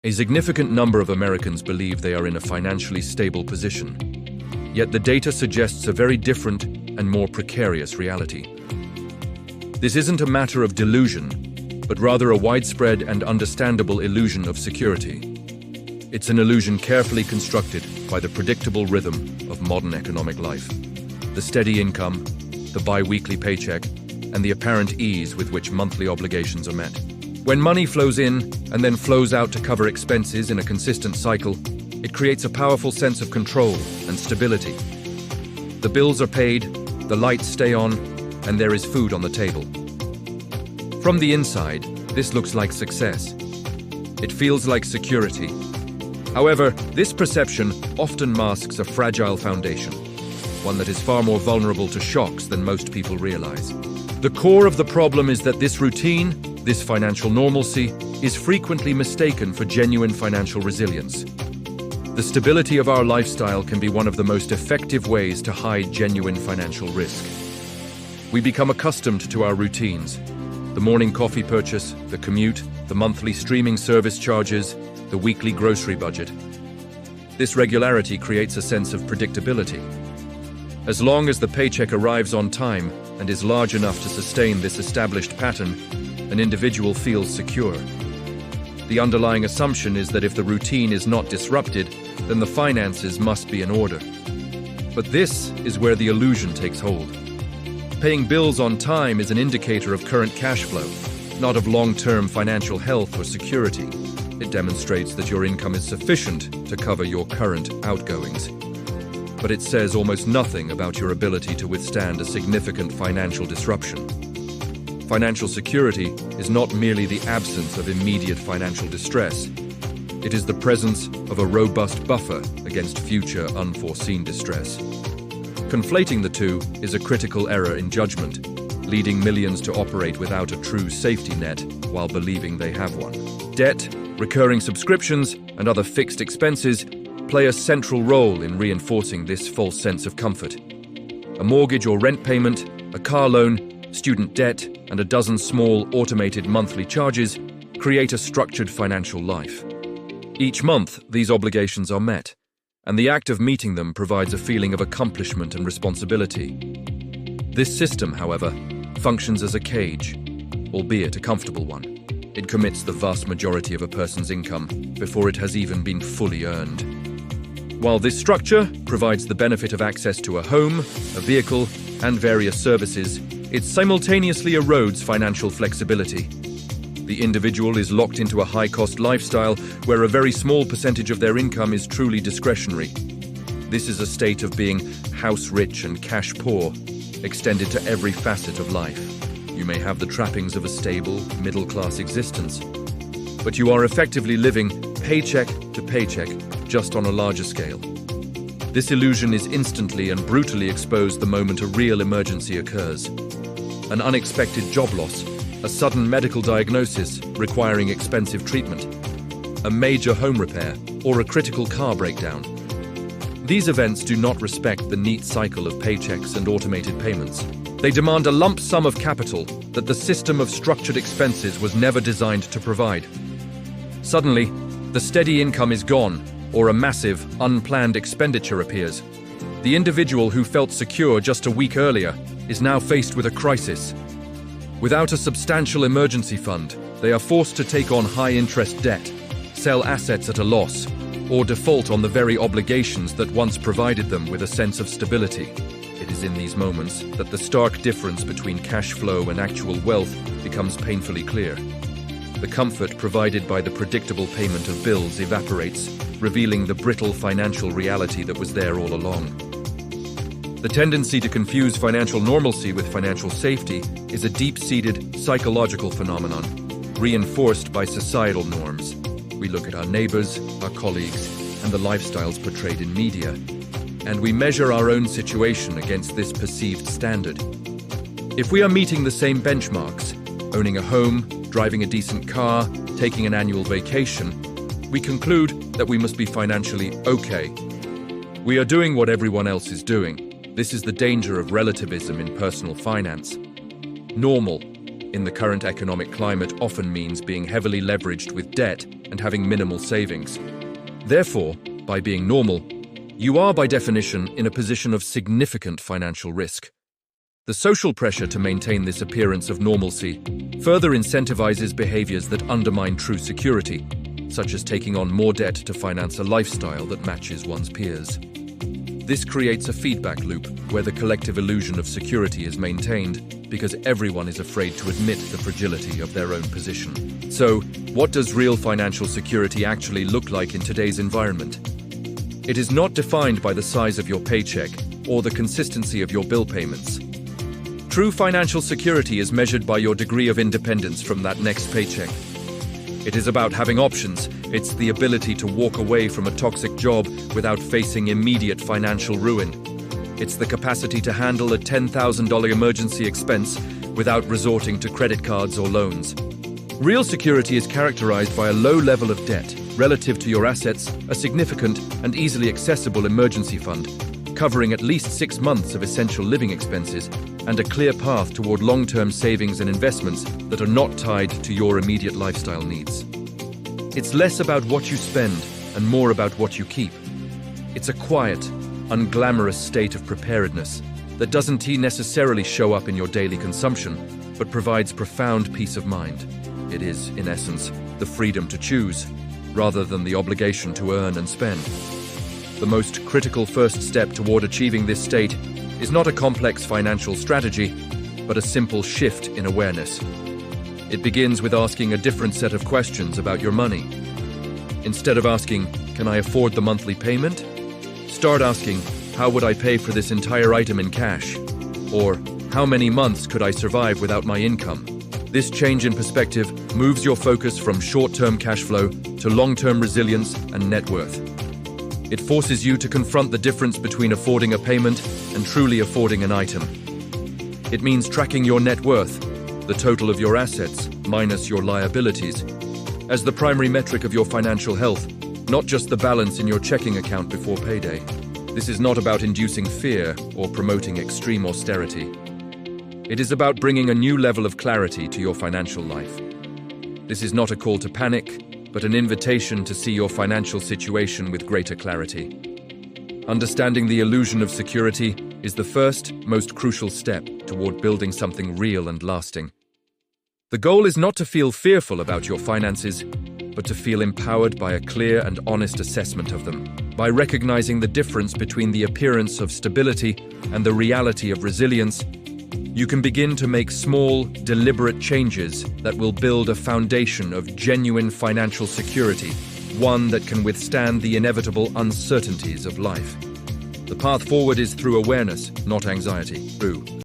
A significant number of Americans believe they are in a financially stable position. Yet the data suggests a very different and more precarious reality. This isn't a matter of delusion, but rather a widespread and understandable illusion of security. It's an illusion carefully constructed by the predictable rhythm of modern economic life. The steady income, the bi-weekly paycheck, and the apparent ease with which monthly obligations are met. When money flows in and then flows out to cover expenses in a consistent cycle, it creates a powerful sense of control and stability. The bills are paid, the lights stay on, and there is food on the table. From the inside, this looks like success. It feels like security. However, this perception often masks a fragile foundation, one that is far more vulnerable to shocks than most people realize. The core of the problem is that this routine, this financial normalcy, is frequently mistaken for genuine financial resilience. The stability of our lifestyle can be one of the most effective ways to hide genuine financial risk. We become accustomed to our routines: the morning coffee purchase, the commute, the monthly streaming service charges, the weekly grocery budget. This regularity creates a sense of predictability. As long as the paycheck arrives on time and is large enough to sustain this established pattern, an individual feels secure. The underlying assumption is that if the routine is not disrupted, then the finances must be in order. But this is where the illusion takes hold. Paying bills on time is an indicator of current cash flow, not of long-term financial health or security. It demonstrates that your income is sufficient to cover your current outgoings. But it says almost nothing about your ability to withstand a significant financial disruption. Financial security is not merely the absence of immediate financial distress. It is the presence of a robust buffer against future unforeseen distress. Conflating the two is a critical error in judgment, leading millions to operate without a true safety net while believing they have one. Debt, recurring subscriptions, and other fixed expenses play a central role in reinforcing this false sense of comfort. A mortgage or rent payment, a car loan, student debt, and a dozen small automated monthly charges create a structured financial life. Each month, these obligations are met, and the act of meeting them provides a feeling of accomplishment and responsibility. This system, however, functions as a cage, albeit a comfortable one. It commits the vast majority of a person's income before it has even been fully earned. While this structure provides the benefit of access to a home, a vehicle, and various services, it simultaneously erodes financial flexibility. The individual is locked into a high-cost lifestyle where a very small percentage of their income is truly discretionary. This is a state of being house-rich and cash-poor, extended to every facet of life. You may have the trappings of a stable, middle-class existence, but you are effectively living paycheck to paycheck, just on a larger scale. This illusion is instantly and brutally exposed the moment a real emergency occurs. An unexpected job loss, a sudden medical diagnosis requiring expensive treatment, a major home repair, or a critical car breakdown. These events do not respect the neat cycle of paychecks and automated payments. They demand a lump sum of capital that the system of structured expenses was never designed to provide. Suddenly, the steady income is gone, or a massive, unplanned expenditure appears. The individual who felt secure just a week earlier is now faced with a crisis. Without a substantial emergency fund, they are forced to take on high-interest debt, sell assets at a loss, or default on the very obligations that once provided them with a sense of stability. It is in these moments that the stark difference between cash flow and actual wealth becomes painfully clear. The comfort provided by the predictable payment of bills evaporates, revealing the brittle financial reality that was there all along. The tendency to confuse financial normalcy with financial safety is a deep-seated psychological phenomenon, reinforced by societal norms. We look at our neighbors, our colleagues, and the lifestyles portrayed in media, and we measure our own situation against this perceived standard. If we are meeting the same benchmarks, owning a home, driving a decent car, taking an annual vacation, we conclude that we must be financially okay. We are doing what everyone else is doing. This is the danger of relativism in personal finance. Normal, in the current economic climate often means being heavily leveraged with debt and having minimal savings. Therefore, by being normal, you are by definition in a position of significant financial risk. The social pressure to maintain this appearance of normalcy further incentivizes behaviors that undermine true security, such as taking on more debt to finance a lifestyle that matches one's peers. This creates a feedback loop where the collective illusion of security is maintained because everyone is afraid to admit the fragility of their own position. So, what does real financial security actually look like in today's environment? It is not defined by the size of your paycheck or the consistency of your bill payments. True financial security is measured by your degree of independence from that next paycheck. It is about having options. It's the ability to walk away from a toxic job without facing immediate financial ruin. It's the capacity to handle a $10,000 emergency expense without resorting to credit cards or loans. Real security is characterized by a low level of debt relative to your assets, a significant and easily accessible emergency fund, covering at least 6 months of essential living expenses, and a clear path toward long-term savings and investments that are not tied to your immediate lifestyle needs. It's less about what you spend and more about what you keep. It's a quiet, unglamorous state of preparedness that doesn't necessarily show up in your daily consumption, but provides profound peace of mind. It is, in essence, the freedom to choose, rather than the obligation to earn and spend. The most critical first step toward achieving this state is not a complex financial strategy, but a simple shift in awareness. It begins with asking a different set of questions about your money. Instead of asking, "Can I afford the monthly payment?" start asking, "How would I pay for this entire item in cash?" Or, "How many months could I survive without my income?" This change in perspective moves your focus from short-term cash flow to long-term resilience and net worth. It forces you to confront the difference between affording a payment and truly affording an item. It means tracking your net worth, the total of your assets minus your liabilities, as the primary metric of your financial health, not just the balance in your checking account before payday. This is not about inducing fear or promoting extreme austerity. It is about bringing a new level of clarity to your financial life. This is not a call to panic, but an invitation to see your financial situation with greater clarity. Understanding the illusion of security is the first, most crucial step toward building something real and lasting. The goal is not to feel fearful about your finances, but to feel empowered by a clear and honest assessment of them. By recognizing the difference between the appearance of stability and the reality of resilience, you can begin to make small, deliberate changes that will build a foundation of genuine financial security, one that can withstand the inevitable uncertainties of life. The path forward is through awareness, not anxiety. Through